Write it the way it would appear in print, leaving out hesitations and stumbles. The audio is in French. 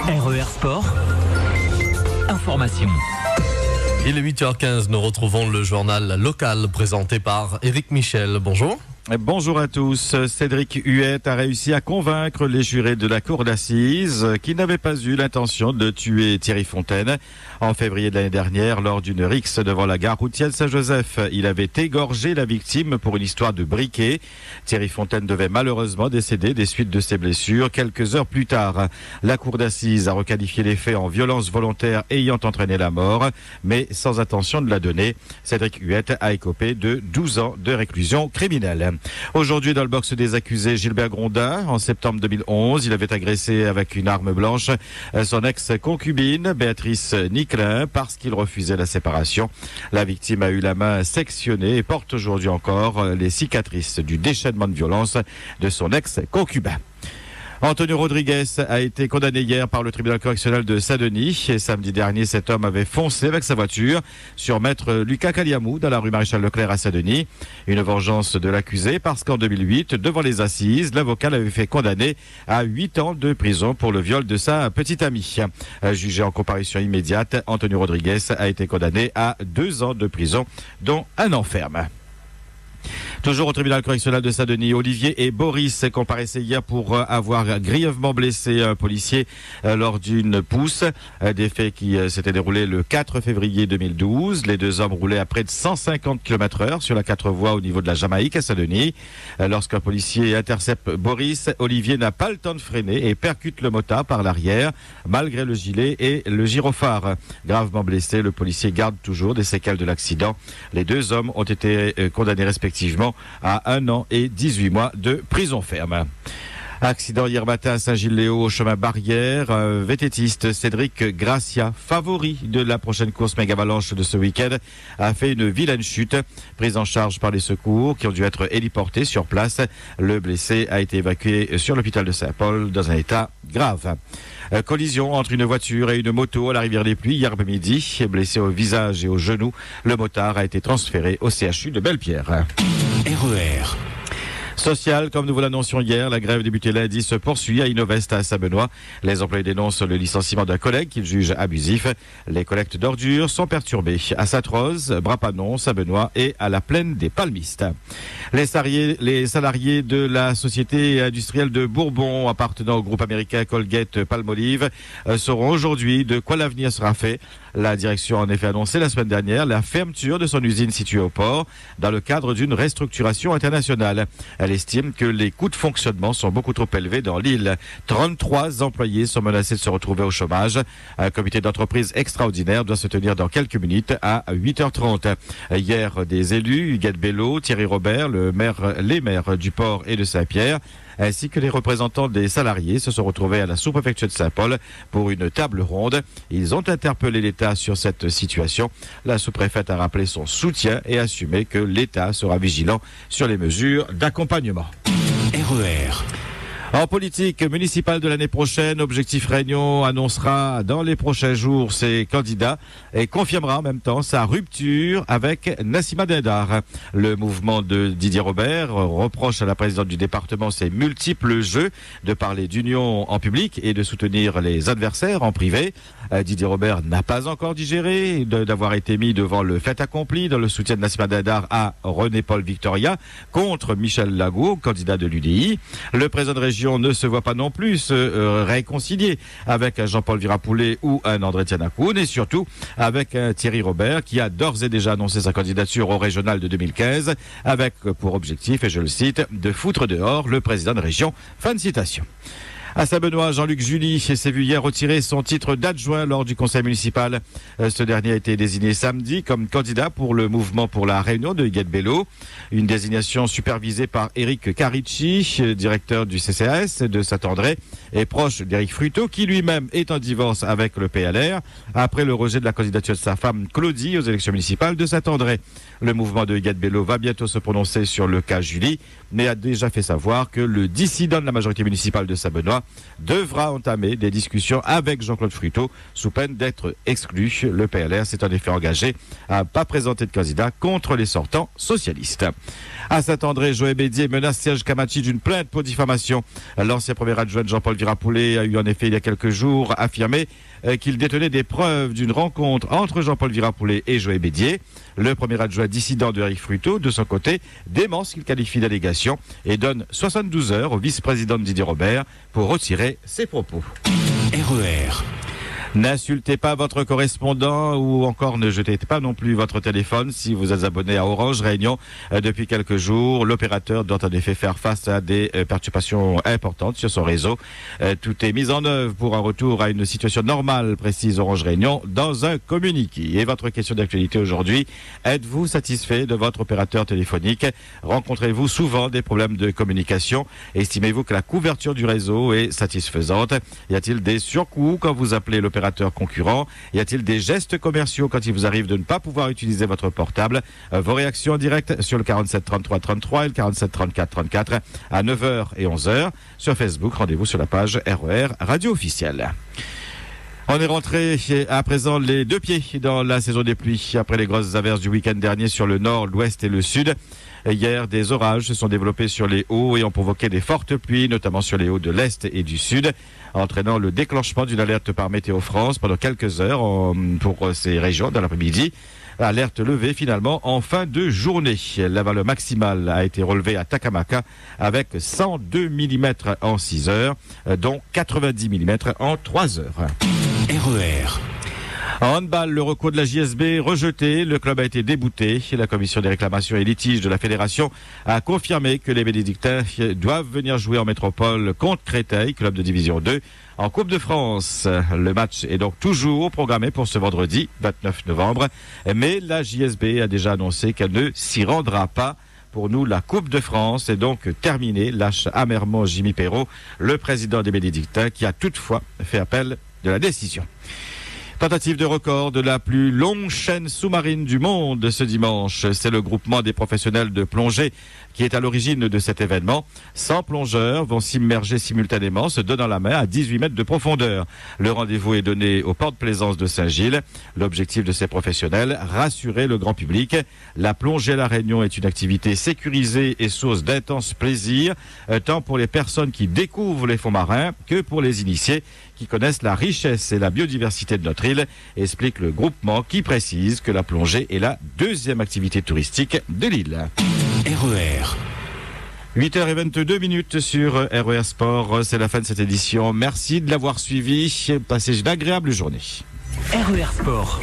RER Sport, information. Il est 8h15, nous retrouvons le journal local présenté par Éric Michel. Bonjour. Bonjour à tous. Cédric Huet a réussi à convaincre les jurés de la cour d'assises qui n'avaient pas eu l'intention de tuer Thierry Fontaine. En février de l'année dernière, lors d'une rixe devant la gare routière de Saint-Joseph, il avait égorgé la victime pour une histoire de briquet. Thierry Fontaine devait malheureusement décéder des suites de ses blessures quelques heures plus tard. La cour d'assises a requalifié les faits en violence volontaire ayant entraîné la mort, mais sans intention de la donner. Cédric Huet a écopé de 12 ans de réclusion criminelle. Aujourd'hui, dans le box des accusés, Gilbert Grondin, en septembre 2011, il avait agressé avec une arme blanche son ex-concubine, Béatrice Niclin, parce qu'il refusait la séparation. La victime a eu la main sectionnée et porte aujourd'hui encore les cicatrices du déchaînement de violence de son ex-concubin. Antonio Rodriguez a été condamné hier par le tribunal correctionnel de Saint-Denis. Et samedi dernier, cet homme avait foncé avec sa voiture sur maître Lucas Kaliamou dans la rue Maréchal Leclerc à Saint-Denis. Une vengeance de l'accusé parce qu'en 2008, devant les assises, l'avocat l'avait fait condamner à 8 ans de prison pour le viol de sa petite amie. Jugé en comparution immédiate, Antonio Rodriguez a été condamné à 2 ans de prison, dont 1 an ferme. Toujours au tribunal correctionnel de Saint-Denis, Olivier et Boris comparaissaient hier pour avoir grièvement blessé un policier lors d'une pousse. Des faits qui s'étaient déroulés le 4 février 2012. Les deux hommes roulaient à près de 150 km/h sur la 4 voies au niveau de la Jamaïque à Saint-Denis. Lorsqu'un policier intercepte Boris, Olivier n'a pas le temps de freiner et percute le motard par l'arrière, malgré le gilet et le gyrophare. Gravement blessé, le policier garde toujours des séquelles de l'accident. Les deux hommes ont été condamnés respectivement à 1 an et 18 mois de prison ferme. Accident hier matin à Saint-Gilles-Léo au chemin Barrière. Un vététiste, Cédric Gracia, favori de la prochaine course méga-avalanche de ce week-end, a fait une vilaine chute. Prise en charge par les secours qui ont dû être héliportés sur place. Le blessé a été évacué sur l'hôpital de Saint-Paul dans un état grave. Collision entre une voiture et une moto à la rivière des Pluies hier après-midi. Blessé au visage et au genou, le motard a été transféré au CHU de Belle-Pierre. RER. Social, comme nous vous l'annoncions hier, la grève débutée lundi se poursuit à Innovest à Saint-Benoît. Les employés dénoncent le licenciement d'un collègue qu'ils jugent abusif. Les collectes d'ordures sont perturbées à Sainte-Rose, Brapanon, Saint-Benoît et à la plaine des Palmistes. Les salariés de la société industrielle de Bourbon appartenant au groupe américain Colgate-Palmolive sauront aujourd'hui de quoi l'avenir sera fait. La direction a en effet annoncé la semaine dernière la fermeture de son usine située au port dans le cadre d'une restructuration internationale. Elle estime que les coûts de fonctionnement sont beaucoup trop élevés dans l'île. 33 employés sont menacés de se retrouver au chômage. Un comité d'entreprise extraordinaire doit se tenir dans quelques minutes à 8h30. Hier, des élus, Huguette Bello, Thierry Robert, les maires du port et de Saint-Pierre, ainsi que les représentants des salariés se sont retrouvés à la sous-préfecture de Saint-Paul pour une table ronde. Ils ont interpellé l'État sur cette situation. La sous-préfète a rappelé son soutien et assumé que l'État sera vigilant sur les mesures d'accompagnement. RER. En politique municipale de l'année prochaine, Objectif Réunion annoncera dans les prochains jours ses candidats et confirmera en même temps sa rupture avec Nassima Dindar. Le mouvement de Didier Robert reproche à la présidente du département ses multiples jeux de parler d'union en public et de soutenir les adversaires en privé. Didier Robert n'a pas encore digéré d'avoir été mis devant le fait accompli dans le soutien de Nassima Dindar à René-Paul Victoria contre Michel Lagaud, candidat de l'UDI. Le président de région ne se voit pas non plus se réconcilier avec un Jean-Paul Virapoulet ou un André Tianakoun et surtout avec un Thierry Robert qui a d'ores et déjà annoncé sa candidature au régional de 2015 avec pour objectif, et je le cite, de foutre dehors le président de région. Fin de citation. À Saint-Benoît, Jean-Luc July s'est vu hier retirer son titre d'adjoint lors du conseil municipal. Ce dernier a été désigné samedi comme candidat pour le mouvement pour la Réunion de Huguette Bello. Une désignation supervisée par Éric Caricci, directeur du CCAS de Saint-André et proche d'Éric Fruteau, qui lui-même est en divorce avec le PLR après le rejet de la candidature de sa femme Claudie aux élections municipales de Saint-André. Le mouvement de Huguette Bello va bientôt se prononcer sur le cas Julie, mais a déjà fait savoir que le dissident de la majorité municipale de Saint-Benoît Candidat devra entamer des discussions avec Jean-Claude Fruteau sous peine d'être exclu. Le PLR s'est en effet engagé à ne pas présenter de candidat contre les sortants socialistes. À Saint-André, Joël Bédier menace Serge Camachi d'une plainte pour diffamation. L'ancien premier adjoint Jean-Paul Virapoulet a eu en effet il y a quelques jours affirmé qu'il détenait des preuves d'une rencontre entre Jean-Paul Virapoulet et Joël Bédier. Le premier adjoint dissident de Éric Fruteau, de son côté, dément ce qu'il qualifie d'allégation et donne 72 heures au vice-président Didier Robert pour retirer ses propos. RER. N'insultez pas votre correspondant ou encore ne jetez pas non plus votre téléphone si vous êtes abonné à Orange Réunion depuis quelques jours. L'opérateur doit en effet faire face à des perturbations importantes sur son réseau. Tout est mis en œuvre pour un retour à une situation normale, précise Orange Réunion dans un communiqué. Et votre question d'actualité aujourd'hui, êtes-vous satisfait de votre opérateur téléphonique? Rencontrez-vous souvent des problèmes de communication? Estimez-vous que la couverture du réseau est satisfaisante? Y a-t-il des surcoûts quand vous appelez l'opérateur concurrent? Y a-t-il des gestes commerciaux quand il vous arrive de ne pas pouvoir utiliser votre portable? Vos réactions en direct sur le 47 33 33 et le 47 34 34 à 9h et 11h. Sur Facebook, rendez-vous sur la page RER Radio Officielle. On est rentré à présent les deux pieds dans la saison des pluies après les grosses averses du week-end dernier sur le nord, l'ouest et le sud. Hier, des orages se sont développés sur les hauts et ont provoqué des fortes pluies, notamment sur les hauts de l'Est et du Sud, entraînant le déclenchement d'une alerte par Météo France pendant quelques heures pour ces régions dans l'après-midi. Alerte levée finalement en fin de journée. La valeur maximale a été relevée à Takamaka avec 102 mm en 6 heures, dont 90 mm en 3 heures. RER. En handball, le recours de la JSB rejeté, le club a été débouté. La commission des réclamations et litiges de la fédération a confirmé que les Bénédictins doivent venir jouer en métropole contre Créteil, club de division 2, en Coupe de France. Le match est donc toujours programmé pour ce vendredi 29 novembre, mais la JSB a déjà annoncé qu'elle ne s'y rendra pas. Pour nous, la Coupe de France est donc terminée, lâche amèrement Jimmy Perrault, le président des Bénédictins, qui a toutefois fait appel de la décision. Tentative de record de la plus longue chaîne sous-marine du monde ce dimanche. C'est le groupement des professionnels de plongée qui est à l'origine de cet événement. 100 plongeurs vont s'immerger simultanément, se donnant la main à 18 mètres de profondeur. Le rendez-vous est donné au port de plaisance de Saint-Gilles. L'objectif de ces professionnels, rassurer le grand public. La plongée à La Réunion est une activité sécurisée et source d'intense plaisir, tant pour les personnes qui découvrent les fonds marins que pour les initiés qui connaissent la richesse et la biodiversité de notre île, explique le groupement qui précise que la plongée est la deuxième activité touristique de l'île. RER. 8h22 sur RER Sport, c'est la fin de cette édition. Merci de l'avoir suivi, passez une agréable journée. RER Sport.